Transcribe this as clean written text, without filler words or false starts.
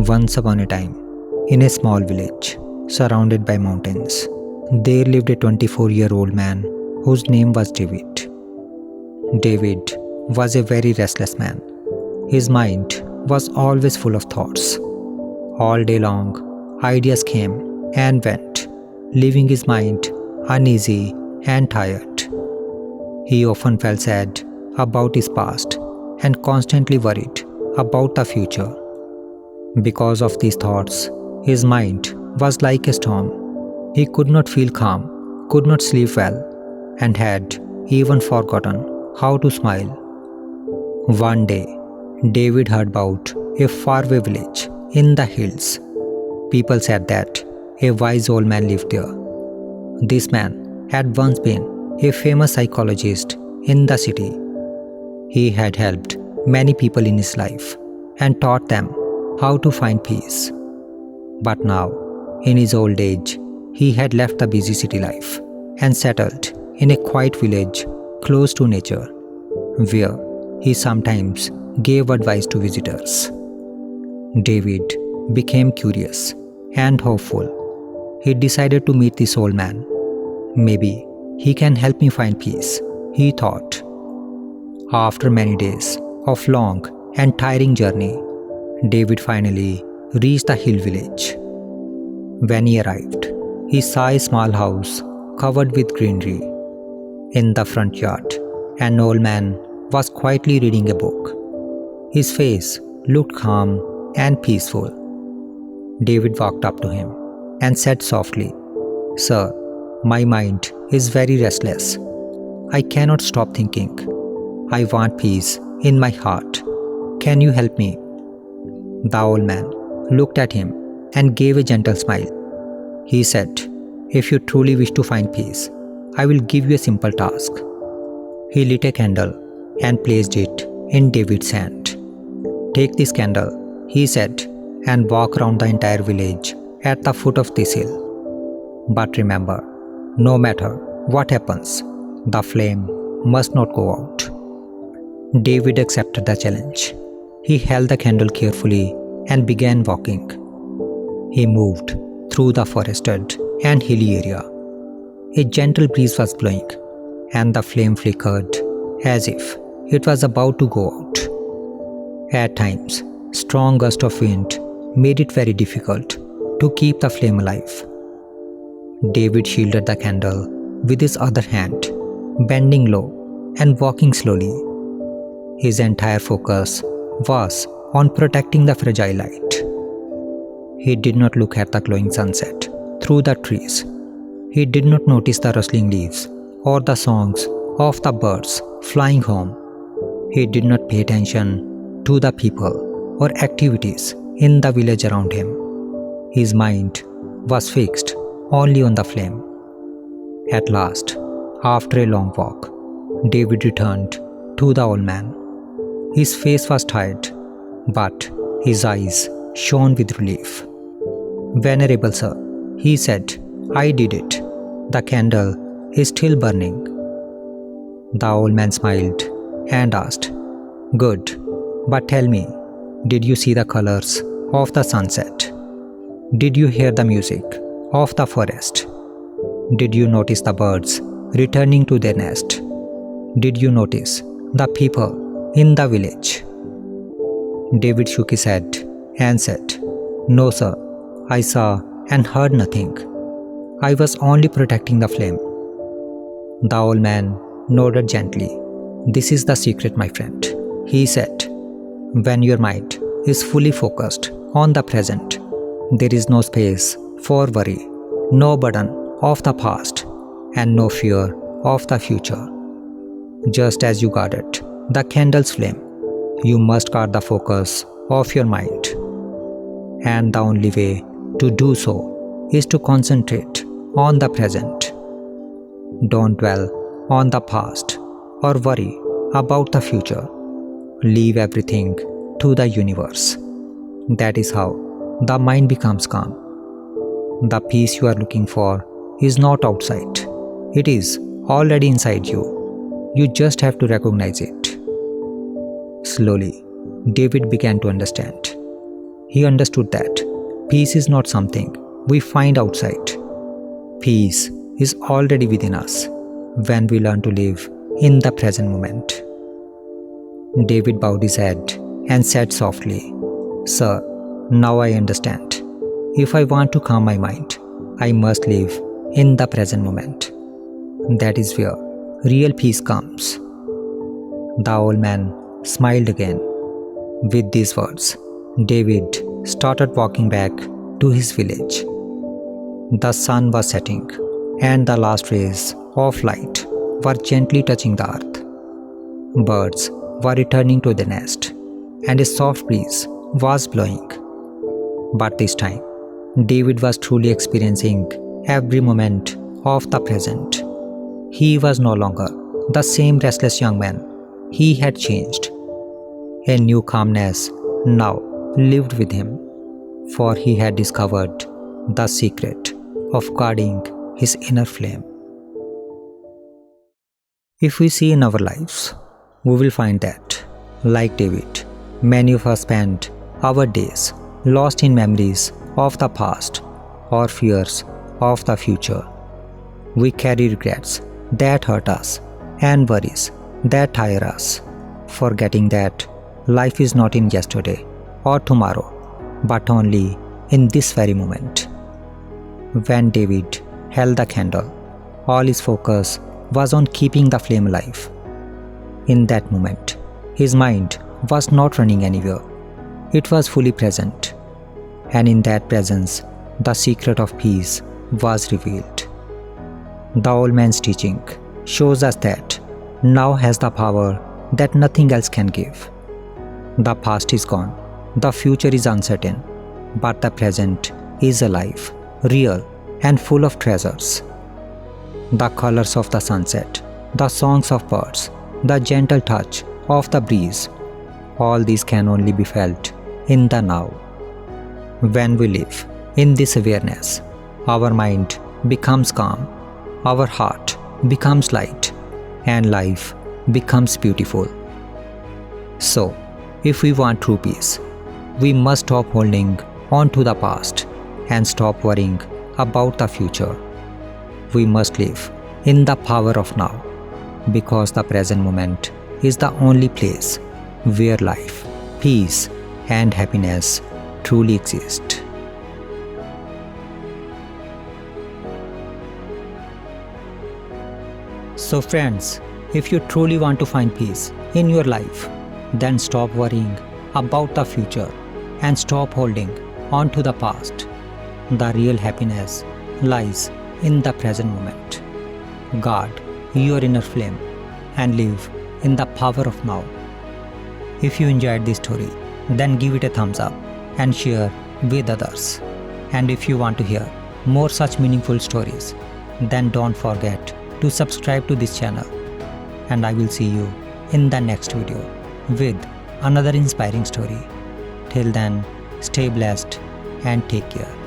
Once upon a time, in a small village surrounded by mountains, there lived a 24-year-old man whose name was David. David was a very restless man. His mind was always full of thoughts. All day long, ideas came and went, leaving his mind uneasy and tired. He often felt sad about his past and constantly worried about the future. Because of these thoughts, his mind was like a storm. He could not feel calm, could not sleep well, and had even forgotten how to smile. One day, David heard about a faraway village in the hills. People said that a wise old man lived there. This man had once been a famous psychologist in the city. He had helped many people in his life and taught them how to find peace. But now, in his old age, he had left the busy city life and settled in a quiet village close to nature, where he sometimes gave advice to visitors. David became curious and hopeful. He decided to meet this old man. Maybe he can help me find peace, he thought. After many days of long and tiring journey, David finally reached the hill village. When he arrived, he saw a small house covered with greenery. In the front yard, an old man was quietly reading a book. His face looked calm and peaceful. David walked up to him and said softly, "Sir, my mind is very restless. I cannot stop thinking. I want peace in my heart. Can you help me?" The old man looked at him and gave a gentle smile. He said, "If you truly wish to find peace, I will give you a simple task." He lit a candle and placed it in David's hand. "Take this candle," he said, "and walk around the entire village at the foot of this hill. But remember, no matter what happens, the flame must not go out." David accepted the challenge. He held the candle carefully and began walking. He moved through the forested and hilly area. A gentle breeze was blowing, and the flame flickered as if it was about to go out. At times, strong gusts of wind made it very difficult to keep the flame alive. David shielded the candle with his other hand, bending low and walking slowly. His entire focus was on protecting the fragile light. He did not look at the glowing sunset through the trees. He did not notice the rustling leaves or the songs of the birds flying home. He did not pay attention to the people or activities in the village around him. His mind was fixed only on the flame. At last, after a long walk, David returned to the old man. His face was tired, but his eyes shone with relief. "Venerable sir," he said, "I did it. The candle is still burning." The old man smiled and asked, "Good, but tell me, did you see the colors of the sunset? Did you hear the music of the forest? Did you notice the birds returning to their nest? Did you notice the people in the village?" David shook his head and said, "No, sir, I saw and heard nothing. I was only protecting the flame." The old man nodded gently. "This is the secret, my friend," he said. "When your mind is fully focused on the present, there is no space for worry, no burden of the past, and no fear of the future. Just as you guarded the candle's flame, you must guard the focus of your mind. And the only way to do so is to concentrate on the present. Don't dwell on the past or worry about the future. Leave everything to the universe. That is how the mind becomes calm. The peace you are looking for is not outside. It is already inside you. You just have to recognize it." Slowly, David began to understand. He understood that peace is not something we find outside. Peace is already within us when we learn to live in the present moment. David bowed his head and said softly, "Sir, now I understand. If I want to calm my mind, I must live in the present moment. That is where real peace comes." The old man smiled again. With these words, David started walking back to his village. The sun was setting, and the last rays of light were gently touching the earth. Birds were returning to the nest, and a soft breeze was blowing. But this time, David was truly experiencing every moment of the present. He was no longer the same restless young man. He had changed. A new calmness now lived with him, for he had discovered the secret of guarding his inner flame. If we see in our lives, we will find that, like David, many of us spend our days lost in memories of the past or fears of the future. We carry regrets that hurt us and worries that tire us, forgetting that life is not in yesterday or tomorrow, but only in this very moment. When David held the candle, all his focus was on keeping the flame alive. In that moment, his mind was not running anywhere. It was fully present. And in that presence, the secret of peace was revealed. The old man's teaching shows us that now has the power that nothing else can give. The past is gone, the future is uncertain, but the present is alive, real, and full of treasures. The colors of the sunset, the songs of birds, the gentle touch of the breeze, all these can only be felt in the now. When we live in this awareness, our mind becomes calm, our heart becomes light, and life becomes beautiful. So, if we want true peace, we must stop holding on to the past and stop worrying about the future. We must live in the power of now, because the present moment is the only place where life, peace, and happiness truly exist. So friends, if you truly want to find peace in your life, then stop worrying about the future and stop holding on to the past. The real happiness lies in the present moment. Guard your inner flame and live in the power of now. If you enjoyed this story, then give it a thumbs up and share with others. And if you want to hear more such meaningful stories, then don't forget to subscribe to this channel. And I will see you in the next video with another inspiring story. Till then, stay blessed and take care.